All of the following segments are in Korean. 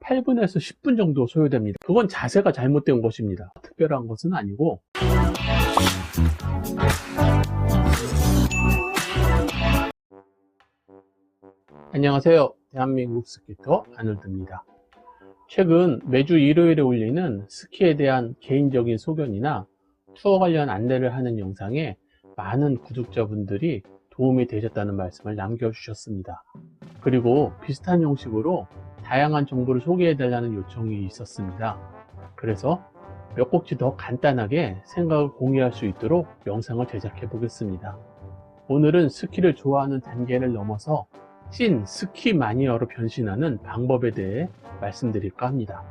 8분에서 10분 정도 소요됩니다. 그건 자세가 잘못된 것입니다. 특별한 것은 아니고 안녕하세요. 대한민국 스키터 아놀드입니다. 최근 매주 일요일에 올리는 스키에 대한 개인적인 소견이나 투어 관련 안내를 하는 영상에 많은 구독자분들이 도움이 되셨다는 말씀을 남겨주셨습니다. 그리고 비슷한 형식으로 다양한 정보를 소개해달라는 요청이 있었습니다. 그래서 몇 곡지 더 간단하게 생각을 공유할 수 있도록 영상을 제작해 보겠습니다. 오늘은 스키를 좋아하는 단계를 넘어서 찐 스키 마니아로 변신하는 방법에 대해 말씀드릴까 합니다.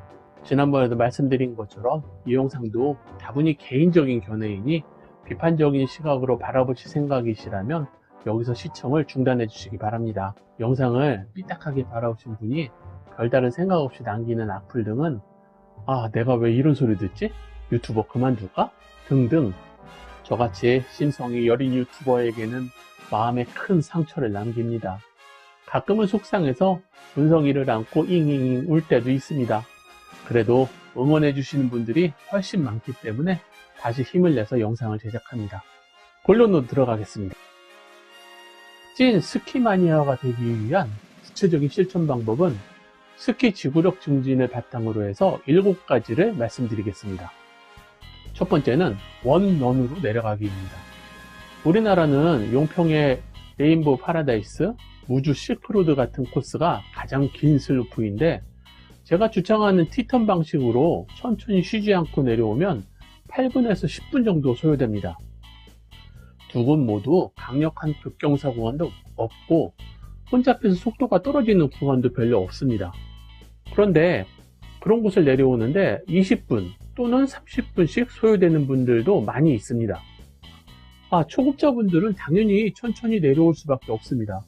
지난번에도 말씀드린 것처럼 이 영상도 다분히 개인적인 견해이니 비판적인 시각으로 바라보실 생각이시라면 여기서 시청을 중단해 주시기 바랍니다. 영상을 삐딱하게 바라보신 분이 별다른 생각 없이 남기는 악플 등은 내가 왜 이런 소리 듣지? 유튜버 그만둘까? 등등 저같이 심성이 여린 유튜버에게는 마음에 큰 상처를 남깁니다. 가끔은 속상해서 문성이를 안고 잉잉잉 울 때도 있습니다. 그래도 응원해 주시는 분들이 훨씬 많기 때문에 다시 힘을 내서 영상을 제작합니다. 본론으로 들어가겠습니다. 찐 스키 마니아가 되기 위한 구체적인 실천 방법은 스키 지구력 증진을 바탕으로 해서 7가지를 말씀드리겠습니다. 첫 번째는 원런으로 내려가기입니다. 우리나라는 용평의 레인보우 파라다이스, 무주 실크로드 같은 코스가 가장 긴 슬로프인데 제가 주창하는 티턴 방식으로 천천히 쉬지 않고 내려오면 8분에서 10분 정도 소요됩니다. 두 곳 모두 강력한 급경사 구간도 없고 혼잡해서 속도가 떨어지는 구간도 별로 없습니다. 그런데 그런 곳을 내려오는데 20분 또는 30분씩 소요되는 분들도 많이 있습니다. 초급자분들은 당연히 천천히 내려올 수밖에 없습니다.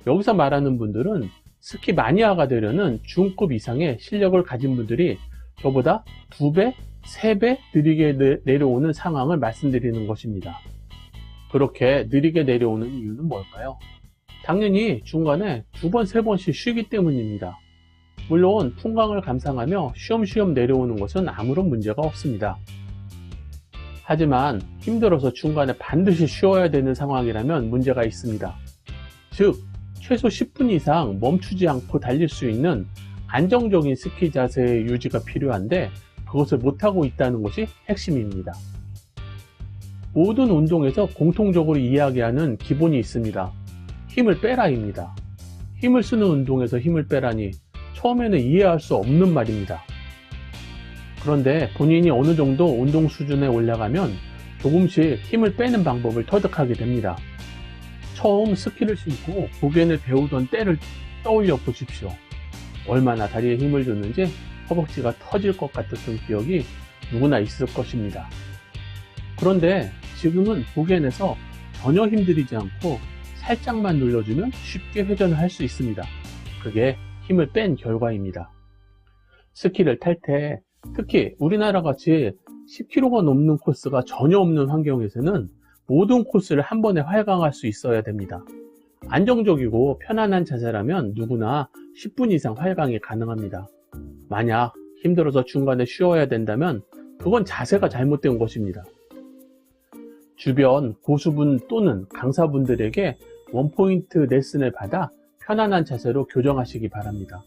여기서 말하는 분들은 스키 마니아가 되려는 중급 이상의 실력을 가진 분들이 저보다 2배, 3배 느리게 내려오는 상황을 말씀드리는 것입니다. 그렇게 느리게 내려오는 이유는 뭘까요? 당연히 중간에 2번, 3번씩 쉬기 때문입니다. 물론 풍광을 감상하며 쉬엄쉬엄 내려오는 것은 아무런 문제가 없습니다. 하지만 힘들어서 중간에 반드시 쉬어야 되는 상황이라면 문제가 있습니다. 즉 최소 10분 이상 멈추지 않고 달릴 수 있는 안정적인 스키 자세의 유지가 필요한데 그것을 못하고 있다는 것이 핵심입니다. 모든 운동에서 공통적으로 이야기하는 기본이 있습니다. 힘을 빼라입니다. 힘을 쓰는 운동에서 힘을 빼라니 처음에는 이해할 수 없는 말입니다. 그런데 본인이 어느 정도 운동 수준에 올라가면 조금씩 힘을 빼는 방법을 터득하게 됩니다. 처음 스키를 신고 보겐을 배우던 때를 떠올려 보십시오. 얼마나 다리에 힘을 줬는지 허벅지가 터질 것 같았던 기억이 누구나 있을 것입니다. 그런데 지금은 보겐에서 전혀 힘들이지 않고 살짝만 눌러주면 쉽게 회전을 할 수 있습니다. 그게 힘을 뺀 결과입니다. 스키를 탈 때 특히 우리나라 같이 10km가 넘는 코스가 전혀 없는 환경에서는 모든 코스를 한 번에 활강할 수 있어야 됩니다. 안정적이고 편안한 자세라면 누구나 10분 이상 활강이 가능합니다. 만약 힘들어서 중간에 쉬어야 된다면 그건 자세가 잘못된 것입니다. 주변 고수분 또는 강사분들에게 원포인트 레슨을 받아 편안한 자세로 교정하시기 바랍니다.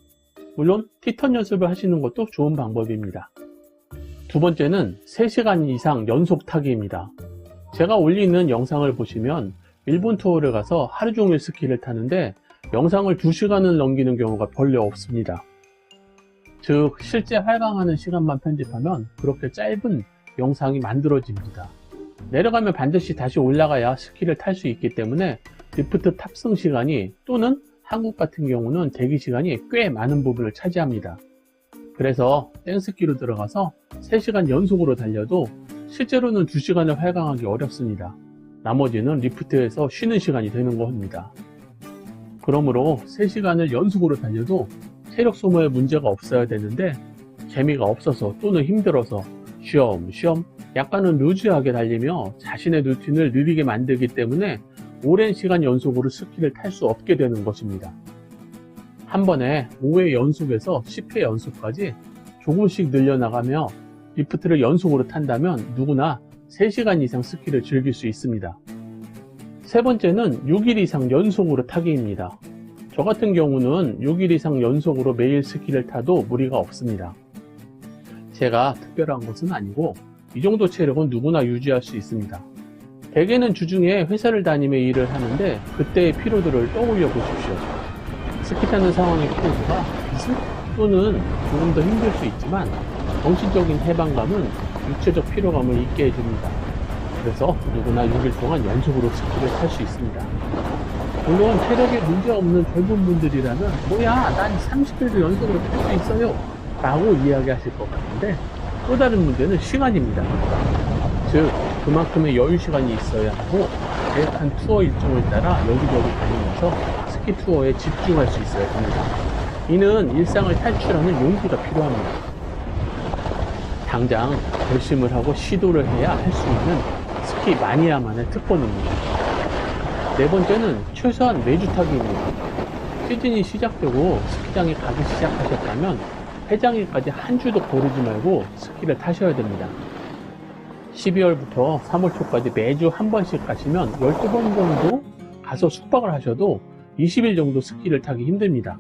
물론 티턴 연습을 하시는 것도 좋은 방법입니다. 두 번째는 3시간 이상 연속 타기입니다. 제가 올리는 영상을 보시면 일본 투어를 가서 하루 종일 스키를 타는데 영상을 2시간을 넘기는 경우가 별로 없습니다. 즉 실제 활강하는 시간만 편집하면 그렇게 짧은 영상이 만들어집니다. 내려가면 반드시 다시 올라가야 스키를 탈 수 있기 때문에 리프트 탑승 시간이 또는 한국 같은 경우는 대기 시간이 꽤 많은 부분을 차지합니다. 그래서 땡스키로 들어가서 3시간 연속으로 달려도 실제로는 2시간을 활강하기 어렵습니다. 나머지는 리프트에서 쉬는 시간이 되는 겁니다. 그러므로 3시간을 연속으로 달려도 체력 소모에 문제가 없어야 되는데 재미가 없어서 또는 힘들어서 쉬엄쉬엄 약간은 루즈하게 달리며 자신의 루틴을 느리게 만들기 때문에 오랜 시간 연속으로 스키를 탈 수 없게 되는 것입니다. 한 번에 5회 연속에서 10회 연속까지 조금씩 늘려나가며 리프트를 연속으로 탄다면 누구나 3시간 이상 스키를 즐길 수 있습니다. 세 번째는 6일 이상 연속으로 타기입니다. 저 같은 경우는 6일 이상 연속으로 매일 스키를 타도 무리가 없습니다. 제가 특별한 것은 아니고 이 정도 체력은 누구나 유지할 수 있습니다. 대개는 주중에 회사를 다니며 일을 하는데 그때의 피로도를 떠올려 보십시오. 스키 타는 상황의 피로도가 비슷 또는 조금 더 힘들 수 있지만 정신적인 해방감은 육체적 피로감을 잊게 해줍니다. 그래서 누구나 6일 동안 연속으로 스키를 탈 수 있습니다. 물론 체력에 문제없는 젊은 분들이라면 뭐야 난 30일도 연속으로 탈 수 있어요 라고 이야기하실 것 같은데 또 다른 문제는 시간입니다. 즉 그만큼의 여유 시간이 있어야 하고 계획한 투어 일정을 따라 여기저기 다니면서 스키 투어에 집중할 수 있어야 합니다. 이는 일상을 탈출하는 용기가 필요합니다. 당장 결심을 하고 시도를 해야 할 수 있는 스키 마니아만의 특권입니다. 네 번째는 최소한 매주 타기입니다. 시즌이 시작되고 스키장에 가기 시작하셨다면 해장일까지 한 주도 거르지 말고 스키를 타셔야 됩니다. 12월부터 3월 초까지 매주 한 번씩 가시면 12번 정도 가서 숙박을 하셔도 20일 정도 스키를 타기 힘듭니다.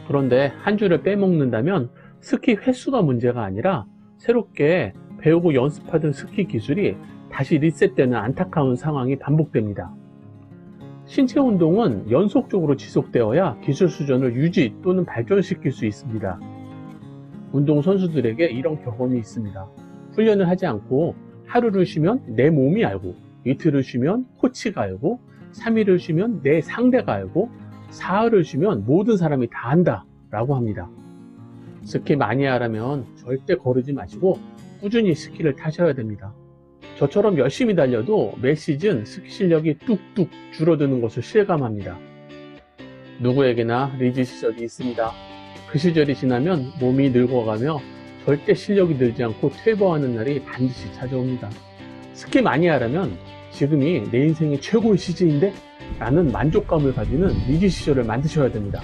그런데 한 주를 빼먹는다면 스키 횟수가 문제가 아니라 새롭게 배우고 연습하던 스키 기술이 다시 리셋되는 안타까운 상황이 반복됩니다. 신체 운동은 연속적으로 지속되어야 기술 수준을 유지 또는 발전시킬 수 있습니다. 운동선수들에게 이런 격언이 있습니다. 훈련을 하지 않고 하루를 쉬면 내 몸이 알고, 이틀을 쉬면 코치가 알고, 3일을 쉬면 내 상대가 알고, 사흘을 쉬면 모든 사람이 다 안다 라고 합니다. 스키 마니아라면 절대 거르지 마시고 꾸준히 스키를 타셔야 됩니다. 저처럼 열심히 달려도 매 시즌 스키 실력이 뚝뚝 줄어드는 것을 실감합니다. 누구에게나 리즈 시절이 있습니다. 그 시절이 지나면 몸이 늙어가며 절대 실력이 늘지 않고 퇴보하는 날이 반드시 찾아옵니다. 스키 마니아라면 지금이 내 인생의 최고의 시즌인데? 라는 만족감을 가지는 리즈 시절을 만드셔야 됩니다.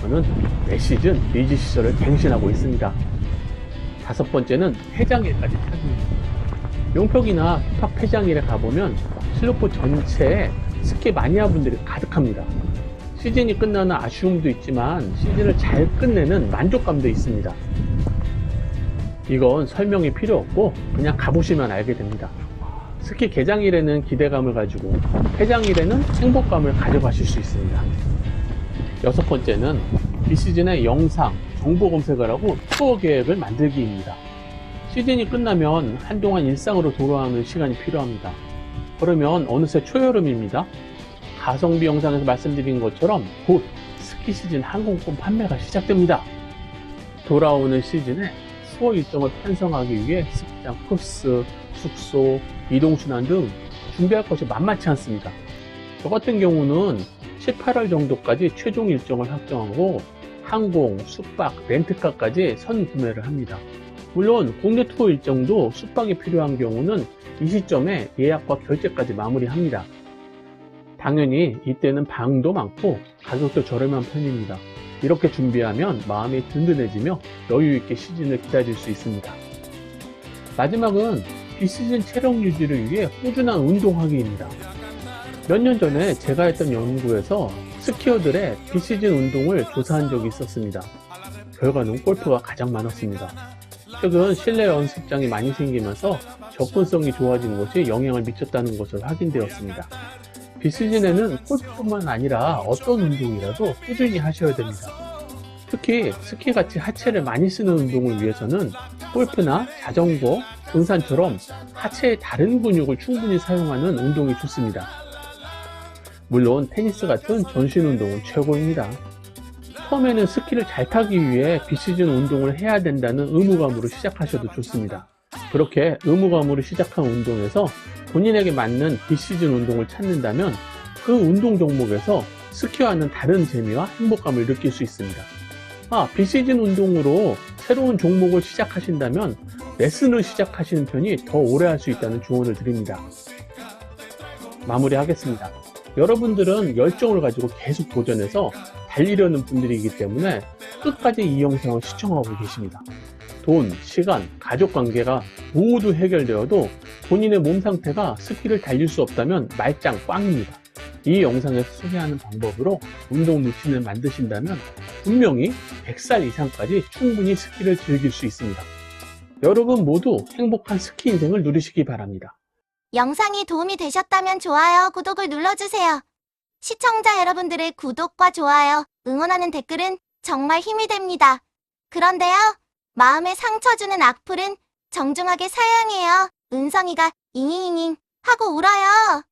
저는 매 시즌 리즈 시절을 갱신하고 있습니다. 다섯 번째는 폐장일까지 타기입니다. 용평이나 힙합 폐장일에 가보면 슬로프 전체에 스키 마니아 분들이 가득합니다. 시즌이 끝나는 아쉬움도 있지만 시즌을 잘 끝내는 만족감도 있습니다. 이건 설명이 필요 없고 그냥 가보시면 알게 됩니다. 스키 개장일에는 기대감을 가지고 폐장일에는 행복감을 가져가실 수 있습니다. 여섯 번째는 비시즌의 영상, 정보 검색을 하고 투어 계획을 만들기입니다. 시즌이 끝나면 한동안 일상으로 돌아오는 시간이 필요합니다. 그러면 어느새 초여름입니다. 가성비 영상에서 말씀드린 것처럼 곧 스키 시즌 항공권 판매가 시작됩니다. 돌아오는 시즌에 투어 일정을 편성하기 위해 스키장 코스, 숙소, 이동순환 등 준비할 것이 만만치 않습니다. 저 같은 경우는 7, 8월 정도까지 최종 일정을 확정하고 항공, 숙박, 렌트카까지 선구매를 합니다. 물론 국내 투어 일정도 숙박이 필요한 경우는 이 시점에 예약과 결제까지 마무리합니다. 당연히 이때는 방도 많고 가격도 저렴한 편입니다. 이렇게 준비하면 마음이 든든해지며 여유있게 시즌을 기다릴 수 있습니다. 마지막은 비시즌 체력 유지를 위해 꾸준한 운동하기입니다. 몇 년 전에 제가 했던 연구에서 스키어들의 비시즌 운동을 조사한 적이 있었습니다. 결과는 골프가 가장 많았습니다. 최근 실내 연습장이 많이 생기면서 접근성이 좋아진 것이 영향을 미쳤다는 것을 확인되었습니다. 비시즌에는 골프뿐만 아니라 어떤 운동이라도 꾸준히 하셔야 됩니다. 특히 스키같이 하체를 많이 쓰는 운동을 위해서는 골프나 자전거, 등산처럼 하체의 다른 근육을 충분히 사용하는 운동이 좋습니다. 물론 테니스 같은 전신 운동은 최고입니다. 처음에는 스키를 잘 타기 위해 비시즌 운동을 해야 된다는 의무감으로 시작하셔도 좋습니다. 그렇게 의무감으로 시작한 운동에서 본인에게 맞는 비시즌 운동을 찾는다면 그 운동 종목에서 스키와는 다른 재미와 행복감을 느낄 수 있습니다. 비시즌 운동으로 새로운 종목을 시작하신다면 레슨을 시작하시는 편이 더 오래 할 수 있다는 조언을 드립니다. 마무리하겠습니다. 여러분들은 열정을 가지고 계속 도전해서 달리려는 분들이기 때문에 끝까지 이 영상을 시청하고 계십니다. 돈, 시간, 가족 관계가 모두 해결되어도 본인의 몸 상태가 스키를 달릴 수 없다면 말짱 꽝입니다. 이 영상에서 소개하는 방법으로 운동 루틴을 만드신다면 분명히 100살 이상까지 충분히 스키를 즐길 수 있습니다. 여러분 모두 행복한 스키 인생을 누리시기 바랍니다. 영상이 도움이 되셨다면 좋아요, 구독을 눌러주세요. 시청자 여러분들의 구독과 좋아요, 응원하는 댓글은 정말 힘이 됩니다. 그런데요, 마음에 상처 주는 악플은 정중하게 사양해요. 은성이가 잉잉잉잉 하고 울어요.